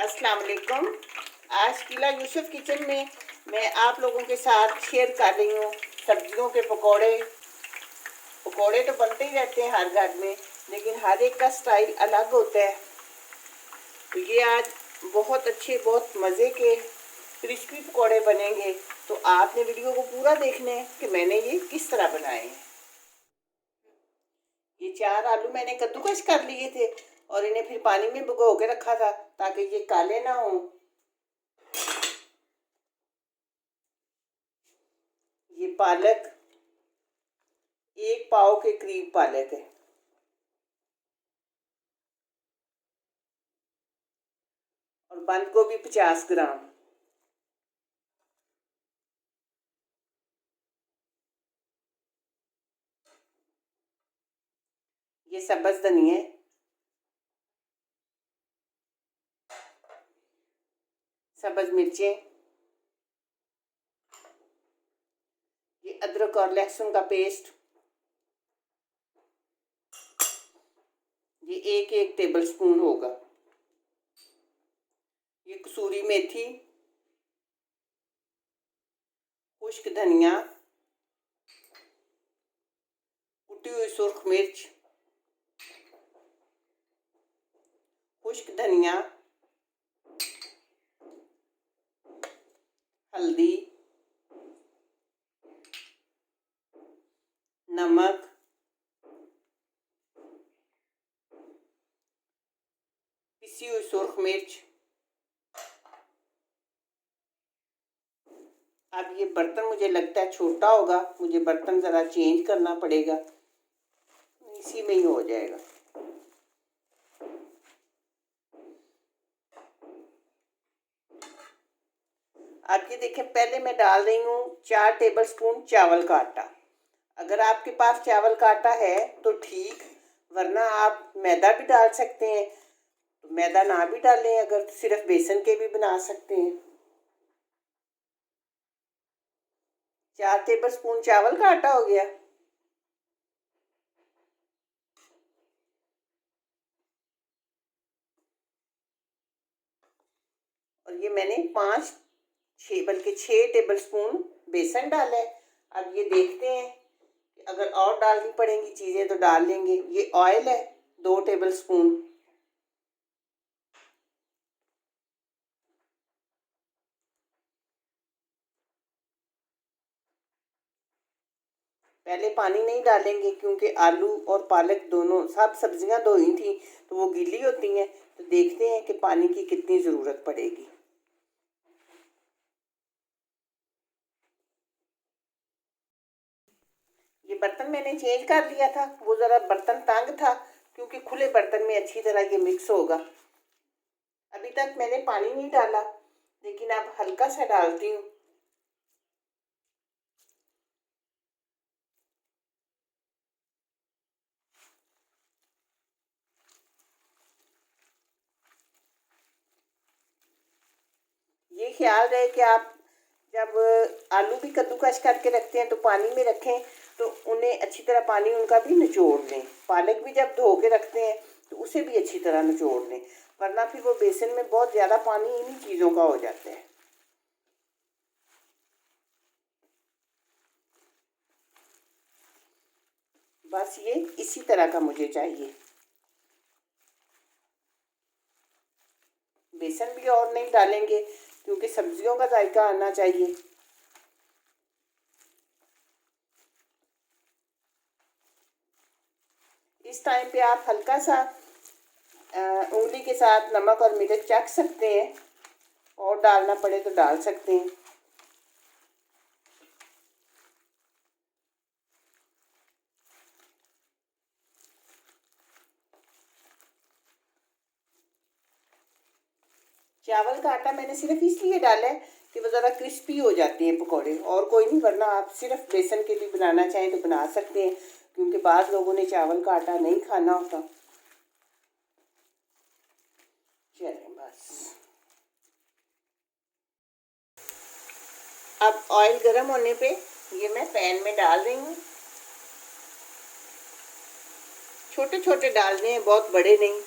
अस्सलाम वालेकुम। आज किला यूसुफ किचन में मैं आप लोगों के साथ शेयर कर रही हूँ सब्जियों के पकोड़े। पकोड़े तो बनते ही रहते हैं हर घर में, लेकिन हर एक का स्टाइल अलग होता है। तो ये आज बहुत अच्छे, बहुत मज़े के क्रिस्पी पकोड़े बनेंगे। तो आपने वीडियो को पूरा देखना है कि मैंने ये किस तरह बनाए हैं। ये 4 आलू मैंने कद्दूकस कर लिए थे और इन्हें फिर पानी में भिगो के रखा था ताकि ये काले ना हों। ये पालक 1 पाव के करीब पालक है और बंद गोभी 50 ग्राम। ये सब्ज धनिया है, सब्ज मिर्चें, ये अदरक और लहसुन का पेस्ट, ये 1 टेबल स्पून होगा। ये कसूरी मेथी, खुश्क धनिया, कुटी हुई सुर्ख मिर्च, खुश्क धनिया, हल्दी, नमक, पिसी हुई सुर्ख मिर्च। अब ये बर्तन मुझे लगता है छोटा होगा, मुझे बर्तन ज़रा चेंज करना पड़ेगा, इसी में ही हो जाएगा। अब ये देखें, पहले मैं डाल रही हूँ 4 टेबल स्पून चावल का आटा। अगर आपके पास चावल का आटा है तो ठीक, वरना आप मैदा भी डाल सकते हैं। तो मैदा ना भी डालें, अगर सिर्फ बेसन के भी बना सकते हैं। 4 टेबल स्पून चावल का आटा हो गया। और ये मैंने 6 टेबल स्पून बेसन डाला है। अब ये देखते हैं कि अगर और डालनी पड़ेंगी चीज़ें तो डाल लेंगे। ये ऑयल है 2 टेबल स्पून। पहले पानी नहीं डालेंगे क्योंकि आलू और पालक दोनों सब सब्जियां धोई थी तो वो गीली होती हैं। तो देखते हैं कि पानी की कितनी ज़रूरत पड़ेगी। ये बर्तन मैंने चेंज कर लिया था, वो ज़रा बर्तन तंग था क्योंकि खुले बर्तन में अच्छी तरह ये मिक्स होगा। अभी तक मैंने पानी नहीं डाला, लेकिन अब हल्का सा डालती हूँ। ये ख्याल रहे कि आप जब आलू भी कद्दूकस करके रखते हैं तो पानी में रखें, तो उन्हें अच्छी तरह पानी उनका भी निचोड़ लें। पालक भी जब धो के रखते हैं तो उसे भी अच्छी तरह निचोड़ लें, वरना फिर वो बेसन में बहुत ज़्यादा पानी इन्हीं चीज़ों का हो जाता है। बस ये इसी तरह का मुझे चाहिए। बेसन भी और नहीं डालेंगे क्योंकि सब्जियों का जायका आना चाहिए। इस टाइम पे आप हल्का सा उंगली के साथ नमक और मिर्च चख सकते हैं, और डालना पड़े तो डाल सकते हैं। चावल का आटा मैंने सिर्फ इसलिए डाला है कि वो ज़रा क्रिस्पी हो जाते हैं पकौड़े, और कोई नहीं, वरना आप सिर्फ बेसन के भी बनाना चाहें तो बना सकते हैं, क्योंकि बाज़ लोगों ने चावल का आटा नहीं खाना होता। चलें बस। अब ऑयल गर्म होने पे ये मैं पैन में डाल रही हूँ। छोटे छोटे डालने हैं, बहुत बड़े नहीं।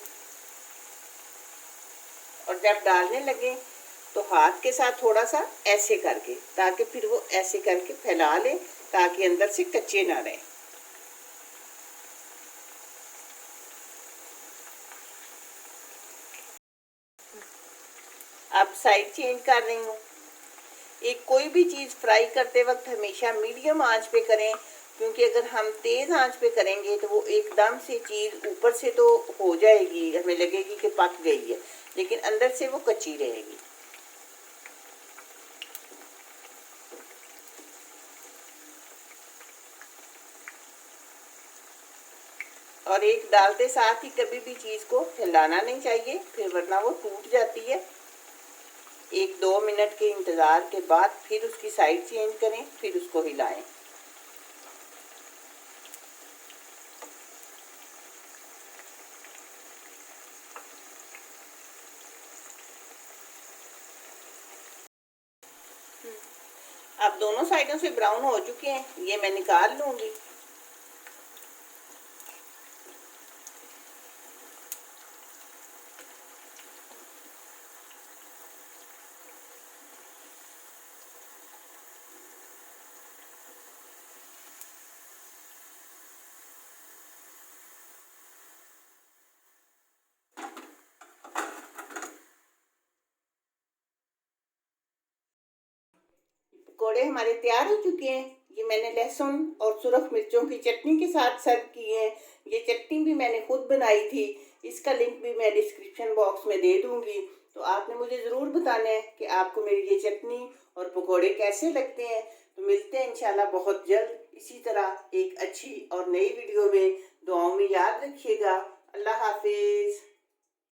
और और जब डालने लगे तो हाथ के साथ थोड़ा सा ऐसे करके, ताकि फिर वो ऐसे करके फैला लें ताकि अंदर से कच्चे ना रहें। अब साइड चेंज कर रही हूँ। एक कोई भी चीज़ फ्राई करते वक्त हमेशा मीडियम आंच पे करें, क्योंकि अगर हम तेज़ आंच पे करेंगे तो वो एकदम से चीज़ ऊपर से तो हो जाएगी, हमें लगेगी कि पक गई है, लेकिन अंदर से वो कच्ची रहेगी। और एक डालते साथ ही कभी भी चीज़ को हिलाना नहीं चाहिए, फिर वरना वो टूट जाती है। 1-2 मिनट के इंतज़ार के बाद फिर उसकी साइड चेंज करें, फिर उसको हिलाएं। अब दोनों साइडों से ब्राउन हो चुके हैं, ये मैं निकाल लूँगी। पकौड़े हमारे तैयार हो चुके हैं। ये मैंने लहसुन और सुरख मिर्चों की चटनी के साथ सर्व किए हैं। ये चटनी भी मैंने खुद बनाई थी, इसका लिंक भी मैं डिस्क्रिप्शन बॉक्स में दे दूंगी। तो आपने मुझे ज़रूर बताना है कि आपको मेरी ये चटनी और पकौड़े कैसे लगते हैं। तो मिलते हैं इंशाल्लाह बहुत जल्द इसी तरह एक अच्छी और नई वीडियो में। दुआओं में याद रखिएगा।